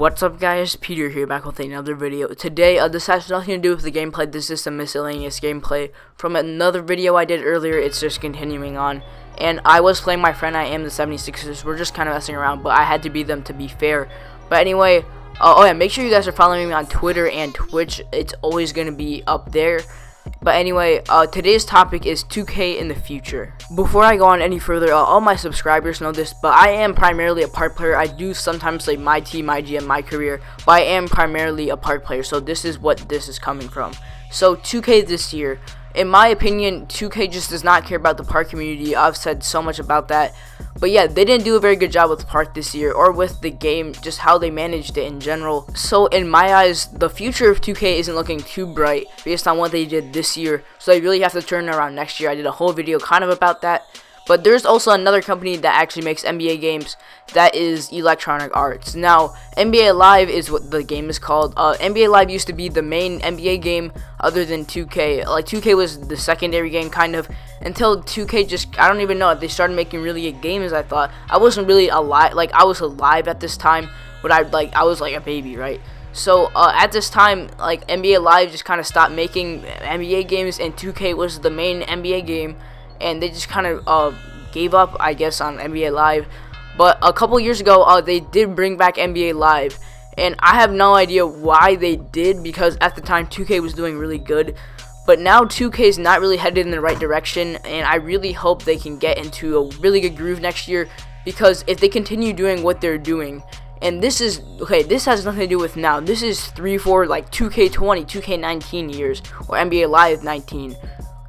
What's up guys, Peter here back with another video. Today, this has nothing to do with the gameplay. This is some miscellaneous gameplay from another video I did earlier. It's just continuing on. And I was playing my friend, I am the 76ers. We're just kind of messing around, but I had to beat them to be fair. But anyway, oh yeah, make sure you guys are following me on Twitter and Twitch. It's always going to be up there. But anyway, today's topic is 2K in the future. Before I go on any further, all my subscribers know this, but I am primarily a park player. I do sometimes play my team, my GM, my career, but I am primarily a park player, so this is what this is coming from. So 2K this year, in my opinion, 2K just does not care about the park community. I've said so much about that. But yeah, they didn't do a very good job with the park this year, or with the game, just how they managed it in general. So in my eyes, the future of 2K isn't looking too bright based on what they did this year. So they really have to turn it around next year. I did a whole video kind of about that. But there's also another company that actually makes NBA games, that is Electronic Arts. Now, NBA Live is what the game is called. NBA Live used to be the main NBA game other than 2K. Like, 2K was the secondary game, kind of, until 2K just, I don't even know, they started making really good games, I thought. I wasn't really alive, like, I was alive at this time, but I was like a baby, right? So, at this time, like, NBA Live just kind of stopped making NBA games, and 2K was the main NBA game. And they just kind of gave up, I guess, on NBA Live. But a couple years ago, they did bring back NBA Live. And I have no idea why they did, because at the time 2K was doing really good. But now 2K is not really headed in the right direction. And I really hope they can get into a really good groove next year. Because if they continue doing what they're doing, and this is, okay, this has nothing to do with now. This is 3-4, like 2K20, 2K19 years, or NBA Live 19.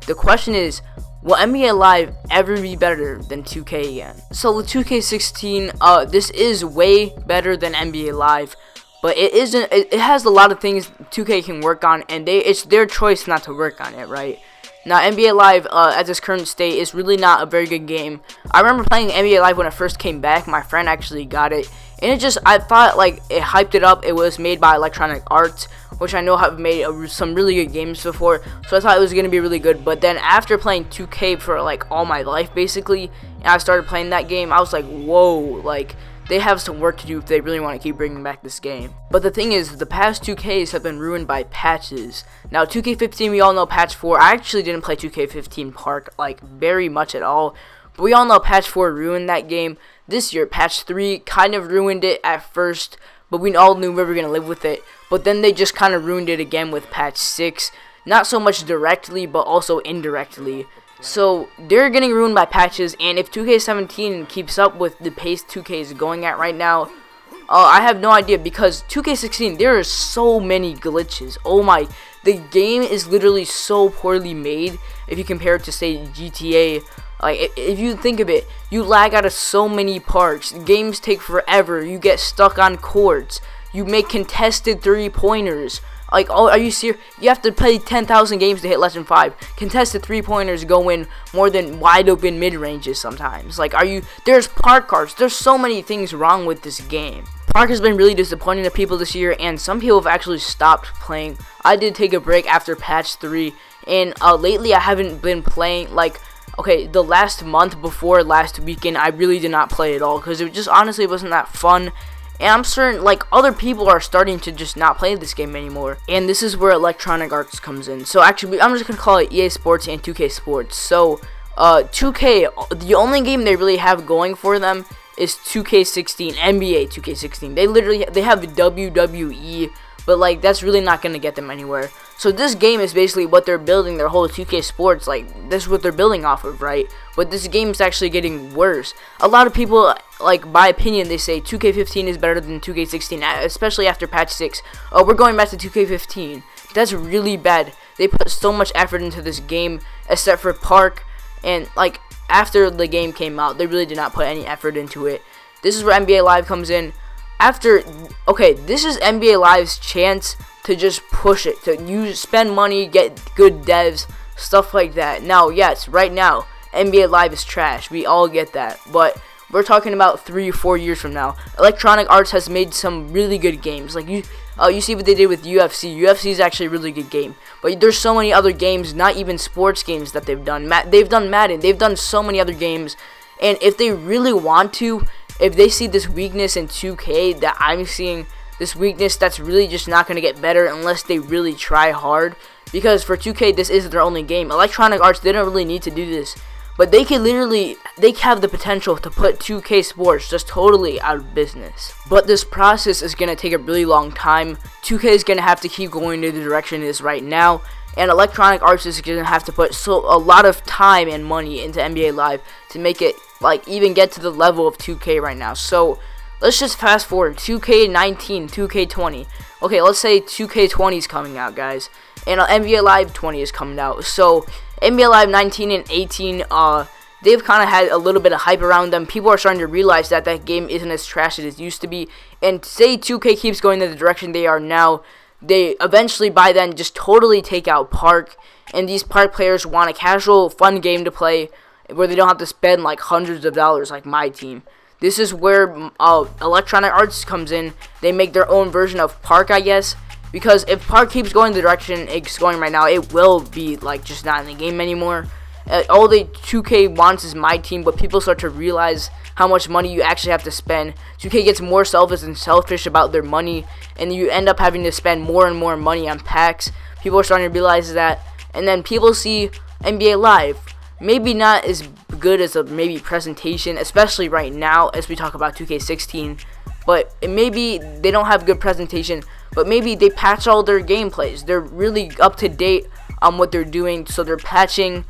The question is, will NBA Live ever be better than 2K again? So with 2K16, this is way better than NBA Live, but it isn't. It has a lot of things 2K can work on, and it's their choice not to work on it, right? Now NBA Live, at this current state, is really not a very good game. I remember playing NBA Live when it first came back. My friend actually got it, and I thought like it hyped it up. It was made by Electronic Arts, which I know have made some really good games before, so I thought it was going to be really good. But then after playing 2K for like all my life basically, and I started playing that game, I was like, whoa, like they have some work to do if they really want to keep bringing back this game. But the thing is, the past 2Ks have been ruined by patches. Now 2K15, we all know patch 4. I actually didn't play 2K15 Park like very much at all, but we all know patch 4 ruined that game. This year, patch 3 kind of ruined it at first, but we all knew we were going to live with it. But then they just kind of ruined it again with patch 6. Not so much directly, but also indirectly. So, they're getting ruined by patches, and if 2K17 keeps up with the pace 2K is going at right now, I have no idea, because 2K16, there are so many glitches. Oh my, the game is literally so poorly made if you compare it to, say, GTA. Like, if you think of it, you lag out of so many parks, games take forever, you get stuck on courts, you make contested 3-pointers. Like, oh, are you serious? You have to play 10,000 games to hit less than 5. Contested 3-pointers go in more than wide open mid-ranges sometimes. Like, there's park cars. There's so many things wrong with this game. Park has been really disappointing to people this year, and some people have actually stopped playing. I did take a break after patch 3, and lately I haven't been playing, like, okay, the last month before last weekend, I really did not play at all, because it just honestly wasn't that fun. And I'm certain, like, other people are starting to just not play this game anymore. And this is where Electronic Arts comes in. So, actually, I'm just going to call it EA Sports and 2K Sports. So, 2K, the only game they really have going for them is 2K16, NBA 2K16. They have WWE, but, like, that's really not going to get them anywhere. So this game is basically what they're building their whole 2K Sports, like, this is what they're building off of, right? But this game is actually getting worse. A lot of people, like, my opinion, they say 2K15 is better than 2K16, especially after patch 6. Oh, we're going back to 2K15. That's really bad. They put so much effort into this game, except for Park, and, like, after the game came out, they really did not put any effort into it. This is where NBA Live comes in. Okay, this is NBA Live's chance to just push it, to spend money, get good devs, stuff like that. Now, yes, right now, NBA Live is trash. We all get that. But we're talking about 3 or 4 years from now. Electronic Arts has made some really good games. Like, you see what they did with UFC. UFC is actually a really good game. But there's so many other games, not even sports games, that they've done. They've done Madden. They've done so many other games. And if they really want to, if they see this weakness in 2K that I'm seeing, this weakness that's really just not going to get better unless they really try hard. Because for 2K, this is their only game. Electronic Arts, they don't really need to do this. But they have the potential to put 2K Sports just totally out of business. But this process is going to take a really long time. 2K is going to have to keep going in the direction it is right now. And Electronic Arts is going to have to put a lot of time and money into NBA Live to make it, like, even get to the level of 2K right now. So, let's just fast forward. 2K19, 2K20. Okay, let's say 2K20 is coming out, guys. And NBA Live 20 is coming out. So, NBA Live 19 and 18, they've kind of had a little bit of hype around them. People are starting to realize that that game isn't as trash as it used to be. And say 2K keeps going in the direction they are now, they eventually by then just totally take out Park. And these Park players want a casual, fun game to play where they don't have to spend like hundreds of dollars like my team. This is where Electronic Arts comes in. They make their own version of Park, I guess. Because if Park keeps going the direction it's going right now, it will be like just not in the game anymore. All the 2K wants is my team, but people start to realize how much money you actually have to spend. 2K gets more selfish about their money, and you end up having to spend more and more money on packs. People are starting to realize that, and then people see NBA Live. Maybe not as good as a maybe presentation, especially right now as we talk about 2K16. But maybe they don't have good presentation, but maybe they patch all their gameplays. They're really up to date on what they're doing, so they're patching.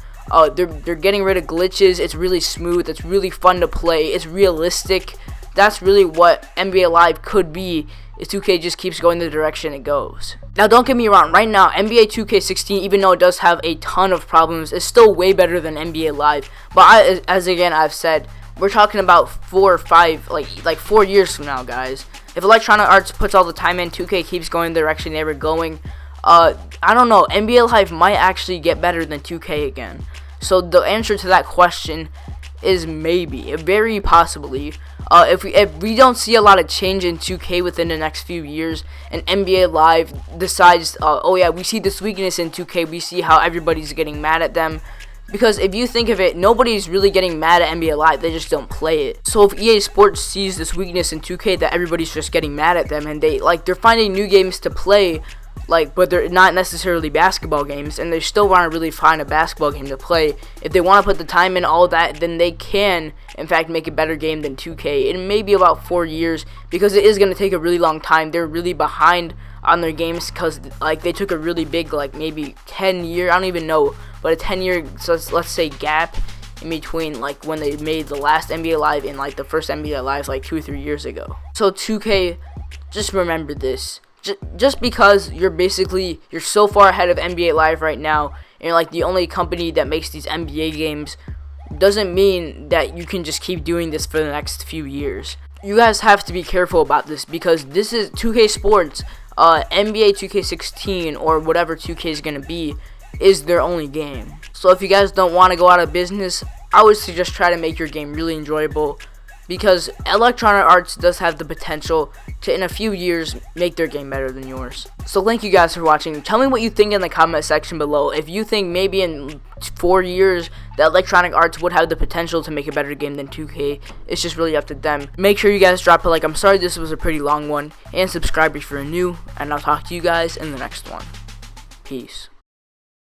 They're getting rid of glitches. It's really smooth. It's really fun to play. It's realistic. That's really what NBA Live could be if 2K just keeps going the direction it goes. Now, don't get me wrong. Right now, NBA 2K16, even though it does have a ton of problems, is still way better than NBA Live. But as I've said, we're talking about 4 or 5, like 4 years from now, guys. If Electronic Arts puts all the time in, 2K keeps going the direction they were going, I don't know, NBA Live might actually get better than 2K again. So the answer to that question is maybe, very possibly. If we don't see a lot of change in 2K within the next few years, and NBA Live decides, oh yeah, we see this weakness in 2K, we see how everybody's getting mad at them. Because if you think of it, nobody's really getting mad at NBA Live, they just don't play it. So if EA Sports sees this weakness in 2K that everybody's just getting mad at them, and they're finding new games to play, but they're not necessarily basketball games, and they still want to really find a basketball game to play. If they want to put the time in, all that, then they can, in fact, make a better game than 2K. It may be about 4 years, because it is going to take a really long time. They're really behind on their games, because they took a really big, maybe 10-year, I don't even know, but a 10-year, so let's say, gap in between, when they made the last NBA Live and, the first NBA Live, 2 or 3 years ago. So 2K, just remember this. Just because you're so far ahead of NBA Live right now, and you're the only company that makes these NBA games, doesn't mean that you can just keep doing this for the next few years. You guys have to be careful about this, because this is 2K Sports, NBA 2K16, or whatever 2K is going to be, is their only game. So if you guys don't want to go out of business, I would suggest try to make your game really enjoyable, because Electronic Arts does have the potential to, in a few years, make their game better than yours. So thank you guys for watching. Tell me what you think in the comment section below. If you think maybe in 4 years that Electronic Arts would have the potential to make a better game than 2K, it's just really up to them. Make sure you guys drop a like. I'm sorry this was a pretty long one. And subscribe if you're new. And I'll talk to you guys in the next one. Peace.